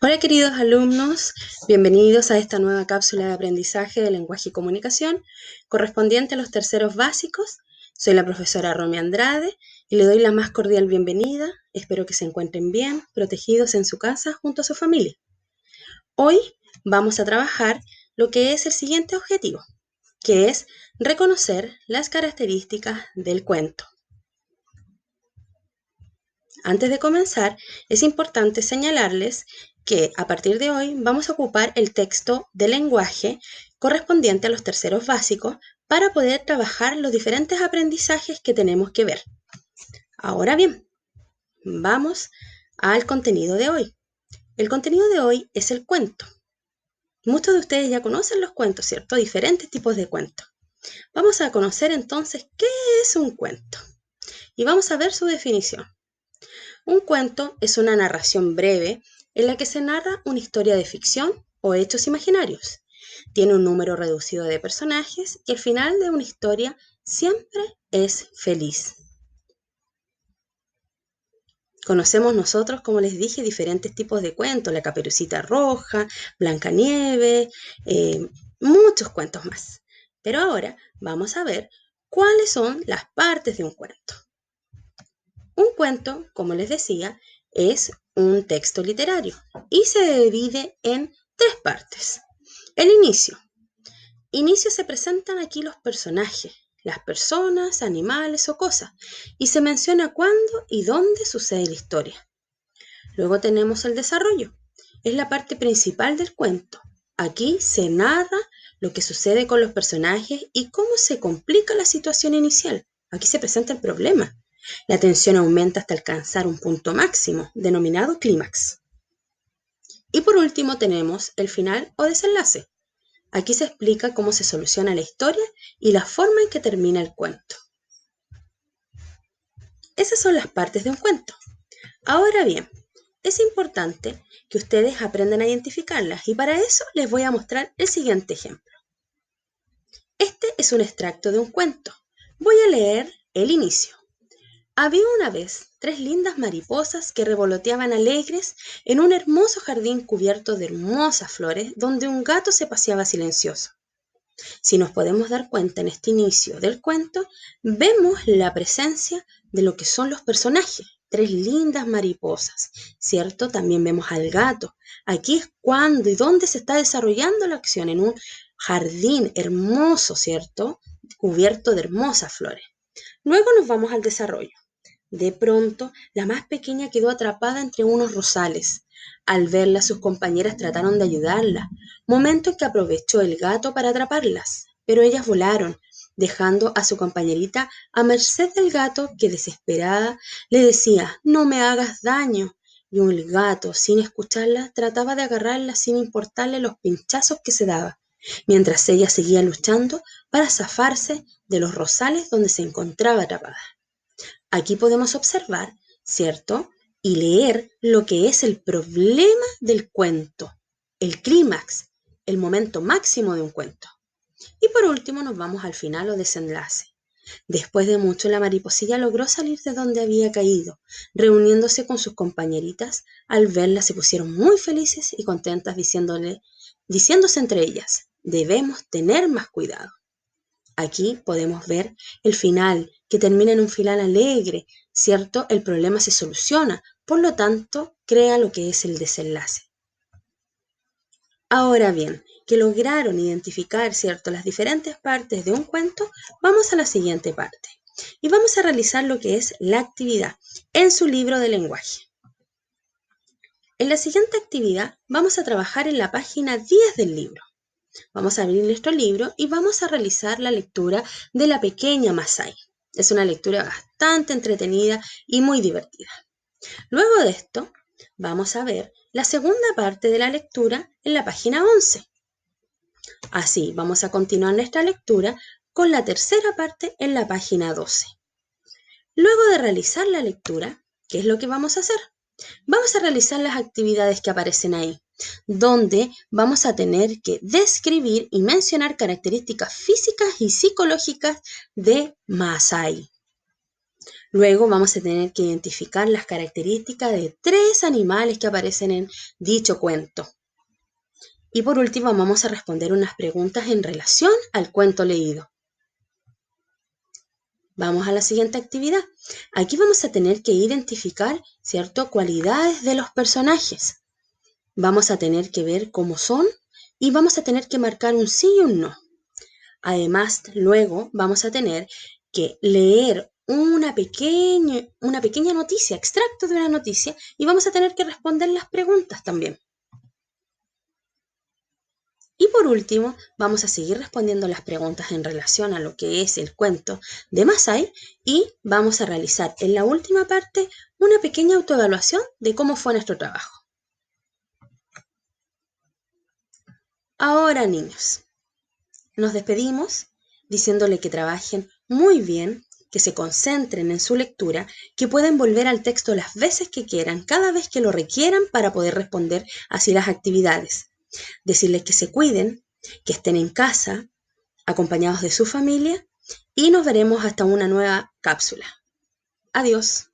Hola queridos alumnos, bienvenidos a esta nueva cápsula de aprendizaje de lenguaje y comunicación correspondiente a los terceros básicos. Soy la profesora Romy Andrade y le doy la más cordial bienvenida. Espero que se encuentren bien, protegidos en su casa junto a su familia. Hoy vamos a trabajar lo que es el siguiente objetivo, que es reconocer las características del cuento. Antes de comenzar, es importante señalarles que a partir de hoy vamos a ocupar el texto de lenguaje correspondiente a los terceros básicos para poder trabajar los diferentes aprendizajes que tenemos que ver. Ahora bien, vamos al contenido de hoy. El contenido de hoy es el cuento. Muchos de ustedes ya conocen los cuentos, ¿cierto? Diferentes tipos de cuentos. Vamos a conocer entonces qué es un cuento y vamos a ver su definición. Un cuento es una narración breve en la que se narra una historia de ficción o hechos imaginarios. Tiene un número reducido de personajes y el final de una historia siempre es feliz. Conocemos nosotros, como les dije, diferentes tipos de cuentos, la Caperucita Roja, Blancanieves, muchos cuentos más. Pero ahora vamos a ver cuáles son las partes de un cuento. Un cuento, como les decía, es un texto literario y se divide en tres partes. El inicio. Inicio se presentan aquí los personajes, las personas, animales o cosas, y se menciona cuándo y dónde sucede la historia. Luego tenemos el desarrollo. Es la parte principal del cuento. Aquí se narra lo que sucede con los personajes y cómo se complica la situación inicial. Aquí se presenta el problema. La tensión aumenta hasta alcanzar un punto máximo, denominado clímax. Y por último tenemos el final o desenlace. Aquí se explica cómo se soluciona la historia y la forma en que termina el cuento. Esas son las partes de un cuento. Ahora bien, es importante que ustedes aprendan a identificarlas y para eso les voy a mostrar el siguiente ejemplo. Este es un extracto de un cuento. Voy a leer el inicio. Había una vez 3 lindas mariposas que revoloteaban alegres en un hermoso jardín cubierto de hermosas flores donde un gato se paseaba silencioso. Si nos podemos dar cuenta en este inicio del cuento, vemos la presencia de lo que son los personajes, 3 lindas mariposas, ¿cierto? También vemos al gato. Aquí es cuando y dónde se está desarrollando la acción, en un jardín hermoso, ¿cierto? Cubierto de hermosas flores. Luego nos vamos al desarrollo. De pronto, la más pequeña quedó atrapada entre unos rosales. Al verla, sus compañeras trataron de ayudarla, momento en que aprovechó el gato para atraparlas, pero ellas volaron, dejando a su compañerita a merced del gato que, desesperada, le decía: «No me hagas daño», y el gato, sin escucharla, trataba de agarrarla sin importarle los pinchazos que se daba, mientras ella seguía luchando para zafarse de los rosales donde se encontraba atrapada. Aquí podemos observar, ¿cierto? Y leer lo que es el problema del cuento, el clímax, el momento máximo de un cuento. Y por último nos vamos al final o desenlace. Después de mucho, la mariposilla logró salir de donde había caído. Reuniéndose con sus compañeritas, al verla se pusieron muy felices y contentas diciéndose entre ellas: «Debemos tener más cuidado». Aquí podemos ver el final, que termina en un final alegre, ¿cierto? El problema se soluciona, por lo tanto, crea lo que es el desenlace. Ahora bien, que lograron identificar, ¿cierto?, las diferentes partes de un cuento, vamos a la siguiente parte. Y vamos a realizar lo que es la actividad en su libro de lenguaje. En la siguiente actividad vamos a trabajar en la página 10 del libro. Vamos a abrir nuestro libro y vamos a realizar la lectura de La pequeña Masai. Es una lectura bastante entretenida y muy divertida. Luego de esto, vamos a ver la segunda parte de la lectura en la página 11. Así, vamos a continuar nuestra lectura con la tercera parte en la página 12. Luego de realizar la lectura, ¿qué es lo que vamos a hacer? Vamos a realizar las actividades que aparecen ahí, donde vamos a tener que describir y mencionar características físicas y psicológicas de Masai. Luego vamos a tener que identificar las características de 3 animales que aparecen en dicho cuento. Y por último vamos a responder unas preguntas en relación al cuento leído. Vamos a la siguiente actividad. Aquí vamos a tener que identificar, ¿cierto?, cualidades de los personajes. Vamos a tener que ver cómo son y vamos a tener que marcar un sí y un no. Además, luego vamos a tener que leer una pequeña noticia, extracto de una noticia, y vamos a tener que responder las preguntas también. Y por último, vamos a seguir respondiendo las preguntas en relación a lo que es el cuento de Masai y vamos a realizar en la última parte una pequeña autoevaluación de cómo fue nuestro trabajo. Ahora, niños, nos despedimos diciéndole que trabajen muy bien, que se concentren en su lectura, que pueden volver al texto las veces que quieran, cada vez que lo requieran para poder responder así las actividades. Decirles que se cuiden, que estén en casa, acompañados de su familia y nos veremos hasta una nueva cápsula. Adiós.